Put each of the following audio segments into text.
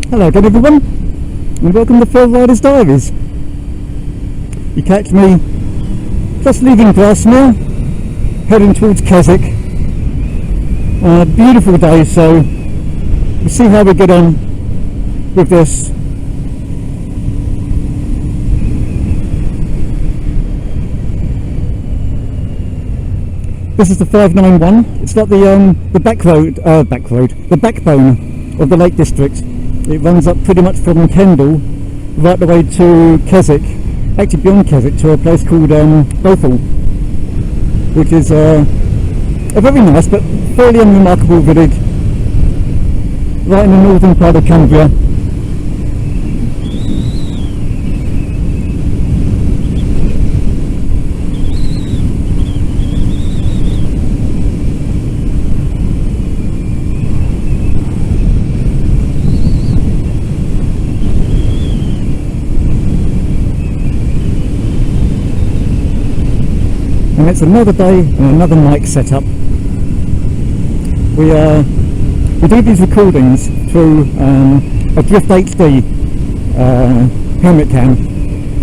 Hello again everyone, and welcome to Phil Rider's Diaries. You catch me just leaving Grasmere, heading towards Keswick on a beautiful day, so we'll see how we get on with this. This is the 591. It's like the backbone of the Lake District. It runs up pretty much from Kendal right the way to Keswick, actually beyond Keswick to a place called Bothell, which is a very nice but fairly unremarkable village right in the northern part of Cumbria. And it's another day and another mic setup. We do these recordings through a Drift HD helmet cam,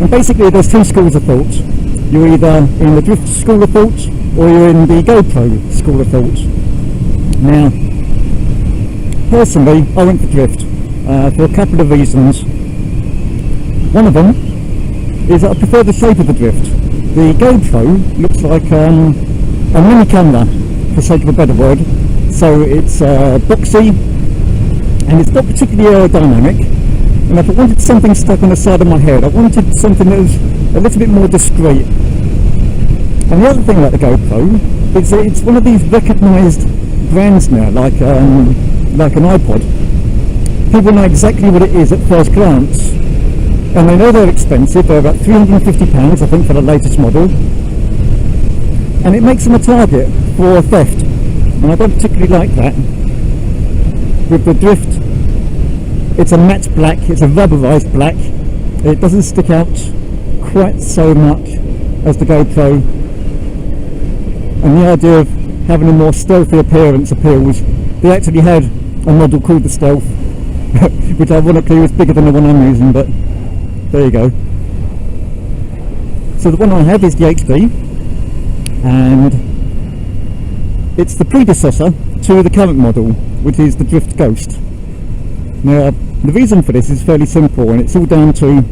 and basically there's two schools of thought. You're either in the Drift school of thought or you're in the GoPro school of thought. Now, personally, I went for Drift for a couple of reasons. One of them is that I prefer the shape of the Drift. The GoPro looks like a mini camera, for sake of a better word. So it's boxy and it's not particularly aerodynamic. And if I wanted something stuck on the side of my head, I wanted something that was a little bit more discreet. And the other thing about the GoPro is that it's one of these recognised brands now, like an iPod. People know exactly what it is at first glance. And they know they're expensive. They're about £350, I think, for the latest model, and it makes them a target for theft, and I don't particularly like that. With the Drift, it's a matte black, it's a rubberized black. It doesn't stick out quite so much as the GoPro, and the idea of having a more stealthy appearance appeals. They actually had a model called the Stealth, which ironically was bigger than the one I'm using, but there you go. So the one I have is the HD, and it's the predecessor to the current model, which is the Drift Ghost. Now, the reason for this is fairly simple, and it's all down to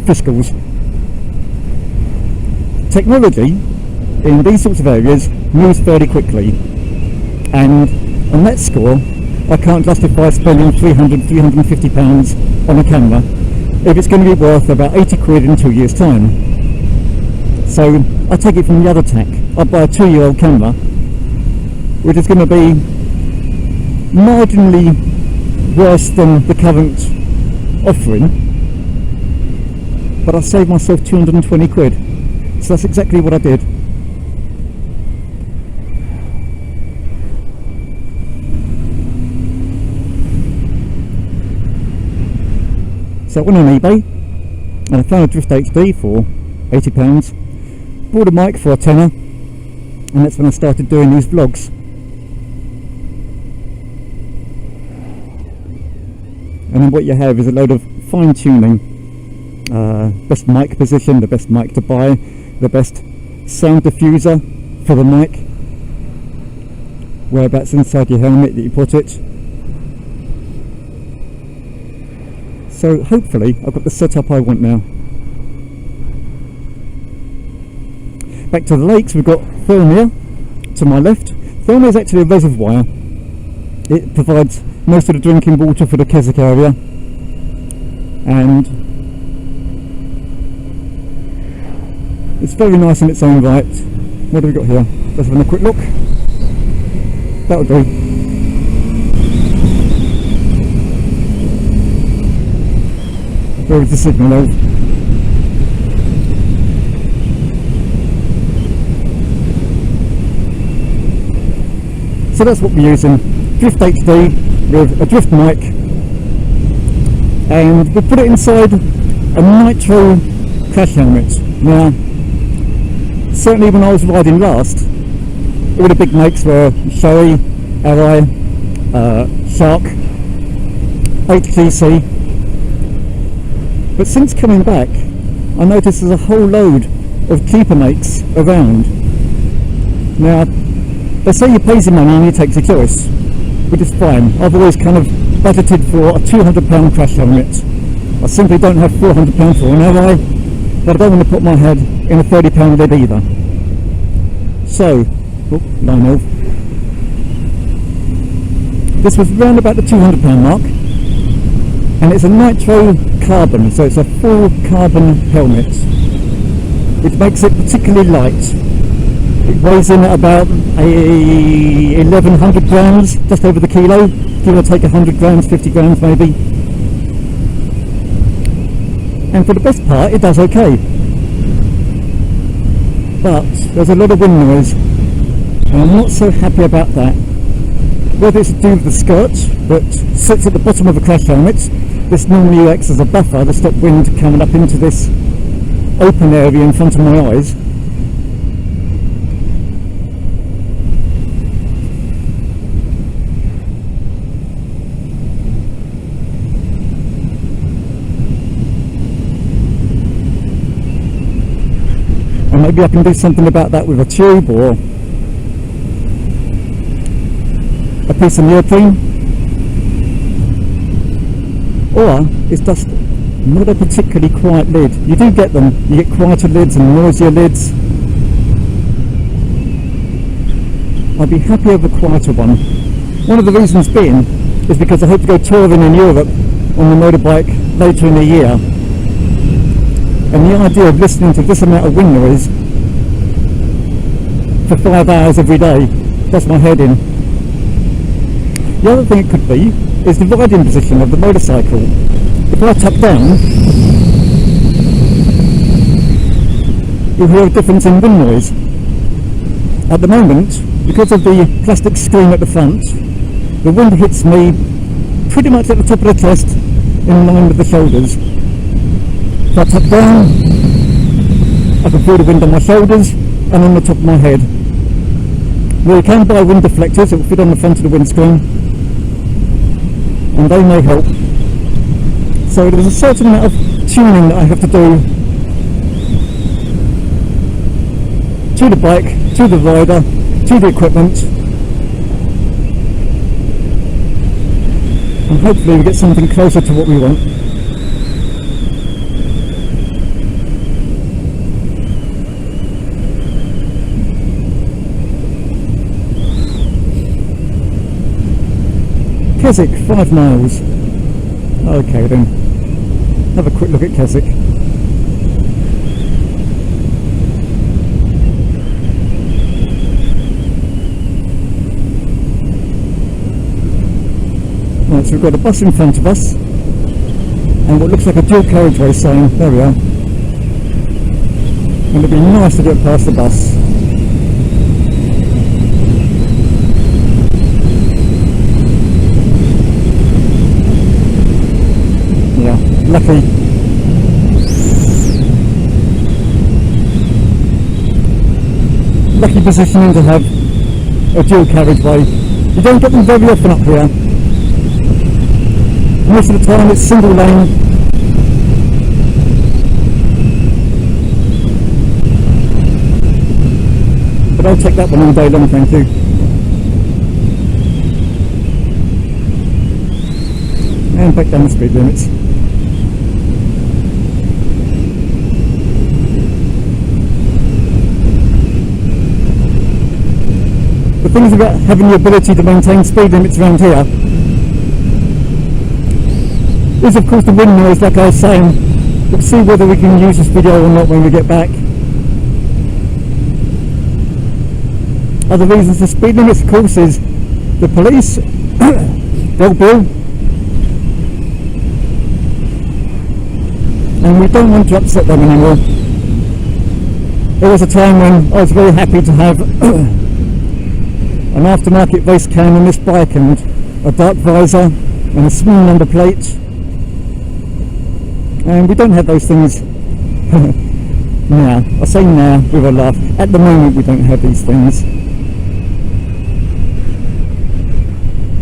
fiscals. Technology in these sorts of areas moves fairly quickly, and on that score I can't justify spending £350 on a camera if it's going to be worth about 80 quid in 2 years' time. So I take it from the other tack. I buy a 2-year-old camera, which is going to be marginally worse than the current offering, but I saved myself 220 quid. So that's exactly what I did. So I went on eBay and I found a Drift HD for £80, bought a mic for a tenner, and that's when I started doing these vlogs. And then what you have is a load of fine tuning, best mic position, the best mic to buy, the best sound diffuser for the mic, whereabouts inside your helmet that you put it. So hopefully I've got the setup I want now. Back to the lakes, we've got Grasmere to my left. Grasmere is actually a reservoir. It provides most of the drinking water for the Keswick area, and it's very nice in its own right. What do we got here? Let's have a quick look. That'll do. Where is the signal though? So that's what we're using. Drift HD with a Drift mic, and we put it inside a nitro crash helmet. Now, certainly when I was riding last, all the big makes were Shoei, Arai, Shark, HTC. But since coming back, I noticed there's a whole load of cheaper makes around. Now, they say you pay your money and you take your choice, which is fine. I've always kind of budgeted for a £200 crash helmet. I simply don't have £400 for an ally, but I don't want to put my head in a £30 lid either. So, line off. This was round about the £200 mark, and it's a nitro carbon, so it's a full carbon helmet, which makes it particularly light. It weighs in at about 1100 grams, just over the kilo, give or take 100 grams, 50 grams maybe. And for the best part, it does okay. But there's a lot of wind noise, and I'm not so happy about that. Whether it's to do with the skirt that sits at the bottom of a crash helmet, this normally acts as a buffer to stop wind coming up into this open area in front of my eyes. And maybe I can do something about that with a tube or a piece of neoprene, or it's just not a particularly quiet lid. You do get them, you get quieter lids and noisier lids. I'd be happy with a quieter one. One of the reasons being is because I hope to go touring in Europe on the motorbike later in the year, and the idea of listening to this amount of wind noise for 5 hours every day does my head in. The other thing it could be is the riding position of the motorcycle. If I tuck down, you'll hear a difference in wind noise. At the moment, because of the plastic screen at the front, the wind hits me pretty much at the top of the chest in line with the shoulders. If I tuck down, I can feel the wind on my shoulders and on the top of my head. Well, you can buy wind deflectors that will fit on the front of the windscreen, and they may help. So there's a certain amount of tuning that I have to do to the bike, to the rider, to the equipment, and hopefully we get something closer to what we want. Keswick, 5 miles. Okay then, have a quick look at Keswick. Right, so we've got a bus in front of us, and what looks like a dual carriageway sign. There we are. And it'd be nice to get past the bus. Lucky. Lucky positioning to have a dual carriageway. You don't get them very often up here. Most of the time it's single lane. But I'll take that one all day long, thank you. And back down the speed limits. The things about having the ability to maintain speed limits around here is of course the wind noise, like I was saying. We'll see whether we can use this video or not when we get back. Other reasons for speed limits, of course, is the police, they'll bill, and we don't want to upset them anymore. There was a time when I was very happy to have an aftermarket race cam on this bike and a dark visor and a small number plate, and we don't have those things now. I say now with a laugh. At the moment we don't have these things.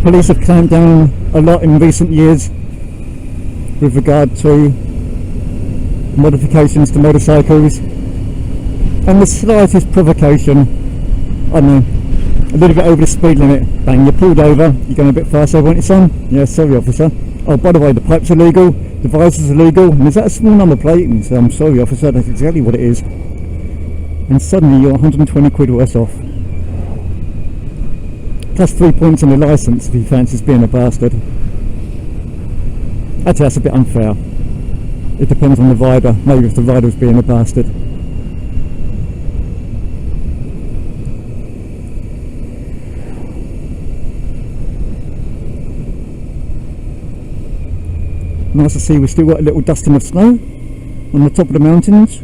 Police have clamped down a lot in recent years with regard to modifications to motorcycles, and the slightest provocation, I don't know, a little bit over the speed limit, bang, you're pulled over, you're going a bit faster, want your son? Yeah, sorry officer. Oh, by the way, the pipe's illegal, the visor's illegal, and is that a small number plate? And so, I'm sorry officer, that's exactly what it is. And suddenly you're 120 quid worse off. Plus 3 points on the licence if he fancies being a bastard. Actually, that's a bit unfair. It depends on the rider, maybe if the rider's being a bastard. Nice to see we've still got a little dusting of snow on the top of the mountains.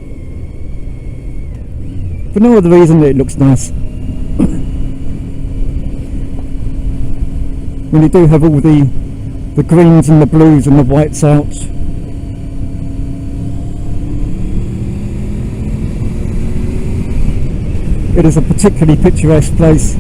For no other reason that it looks nice. When you do have all the greens and the blues and the whites out. It is a particularly picturesque place.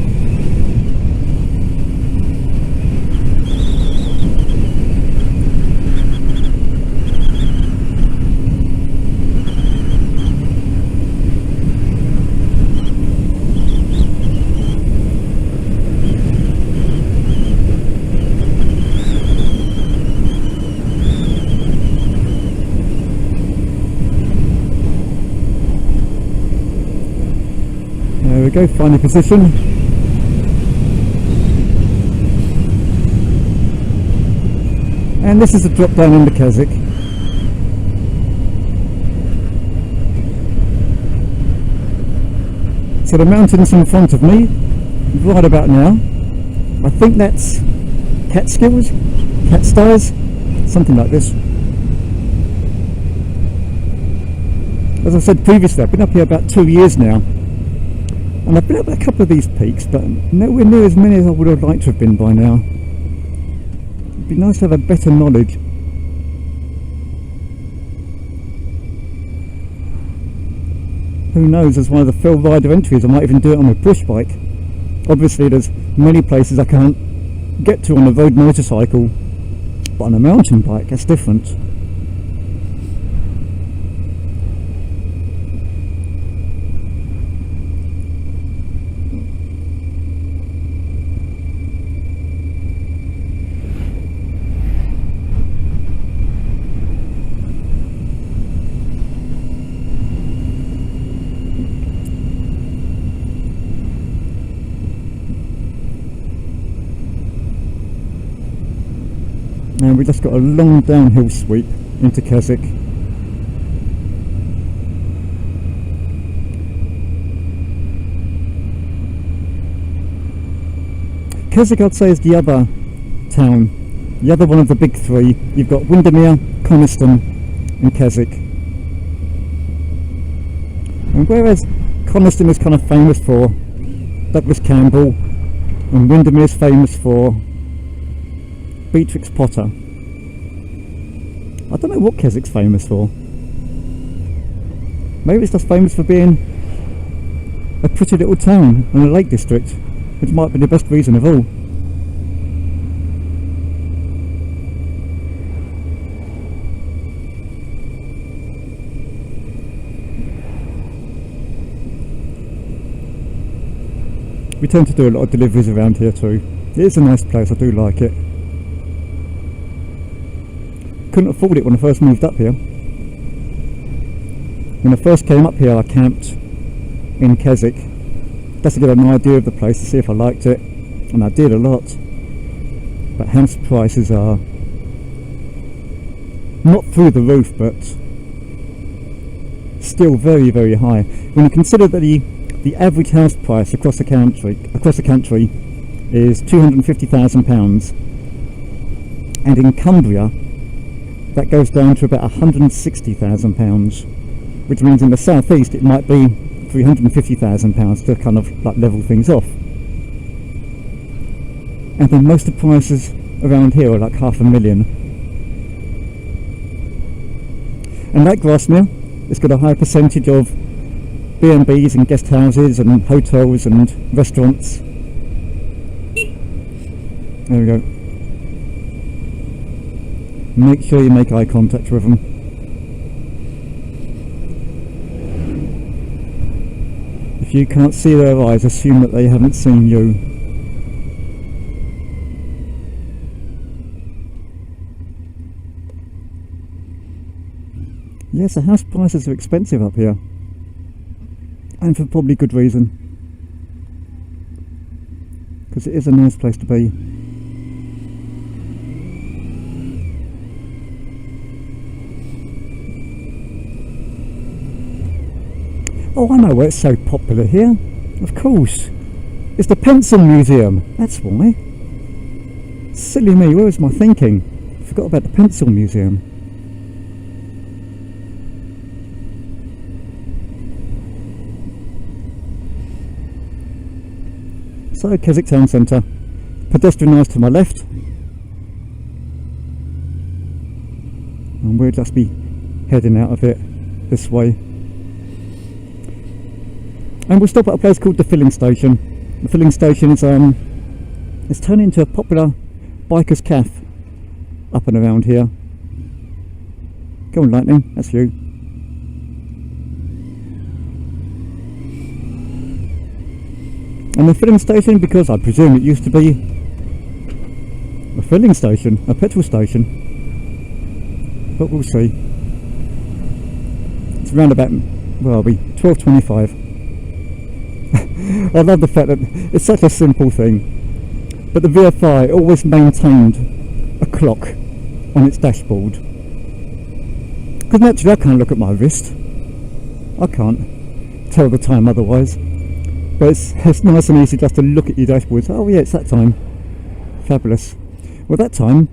There we go, find a position. And this is a drop down into Keswick. So the mountains in front of me, right about now, I think that's Catskills, Catstars, something like this. As I said previously, I've been up here about 2 years now. And I've been up a couple of these peaks, but nowhere near as many as I would have liked to have been by now. It'd be nice to have a better knowledge. Who knows, as one of the Phil Rider entries, I might even do it on a push bike. Obviously there's many places I can't get to on a road motorcycle, but on a mountain bike that's different. And we just got a long downhill sweep into Keswick. Keswick, I'd say, is the other town, the other one of the big three. You've got Windermere, Coniston and Keswick. And whereas Coniston is kind of famous for Douglas Campbell and Windermere is famous for Beatrix Potter, I don't know what Keswick's famous for. Maybe it's just famous for being a pretty little town and a lake district, which might be the best reason of all. We tend to do a lot of deliveries around here too. It is a nice place, I do like it. Couldn't afford it when I first moved up here. When I first came up here I camped in Keswick just to get an idea of the place, to see if I liked it, and I did a lot. But house prices are not through the roof, but still very, very high. When you consider that the average house price across the country is £250,000, and in Cumbria that goes down to about £160,000, which means in the southeast it might be £350,000 to kind of like level things off. And then most of the prices around here are like £500,000. And like Grasmere, it's got a high percentage of B&Bs and guest houses and hotels and restaurants. There we go. make sure you make eye contact with them. If you can't see their eyes, assume that they haven't seen you. Yes, the house prices are expensive up here, and for probably good reason, because it is a nice place to be. Oh, I know why it's so popular here. Of course, it's the Pencil Museum. That's why. Silly me, where was my thinking? I forgot about the Pencil Museum. So, Keswick Town Centre. Pedestrianised to my left. And we'll just be heading out of it this way. And we'll stop at a place called the filling station. The filling station is it's turned into a popular bikers cafe up and around here. Go on, Lightning, that's you. And the filling station, because I presume it used to be a filling station, a petrol station, but we'll see. It's around about, where are we, 12:25. I love the fact that it's such a simple thing, but the VFI always maintained a clock on its dashboard, because naturally I can't look at my wrist, I can't tell the time otherwise, but it's nice and easy just to look at your dashboard and say, oh yeah, it's that time. Fabulous. Well, that time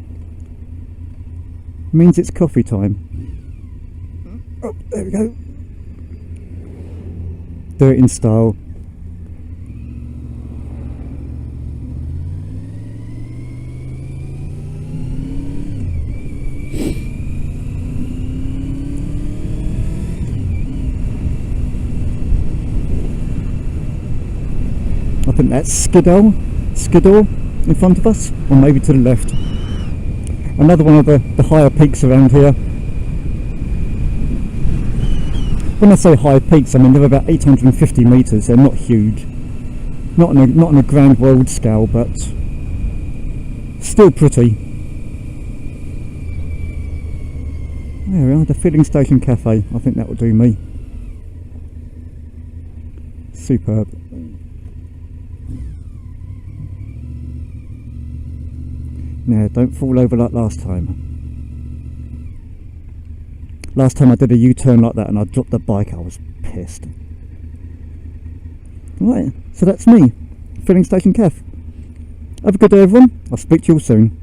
means it's coffee time. Oh, there we go. Do it in style. I think that's Skiddaw in front of us, or maybe to the left. Another one of the higher peaks around here. When I say high peaks, I mean they're about 850 metres. They're not huge, not on a grand world scale, but still pretty. There we are, the filling station cafe. I think that will do me. Superb. Now, don't fall over like last time. Last time I did a U-turn like that and I dropped the bike, I was pissed. Right, so that's me, filling station cafe. Have a good day everyone, I'll speak to you all soon.